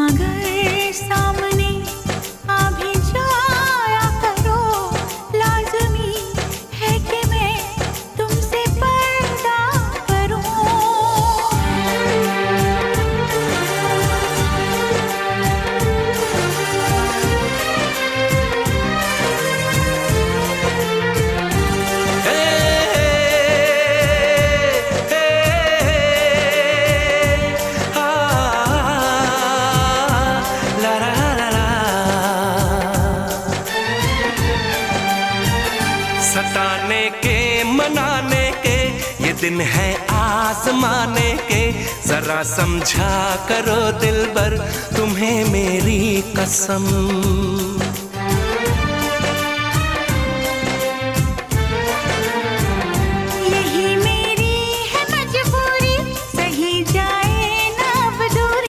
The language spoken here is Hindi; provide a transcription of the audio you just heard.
मगर सामने आ भी जाया करो, लाज़मी है कि मैं तुमसे पर्दा करूं। सताने के मनाने के ये दिन है आजमाने के, जरा समझा करो दिलबर तुम्हें मेरी कसम।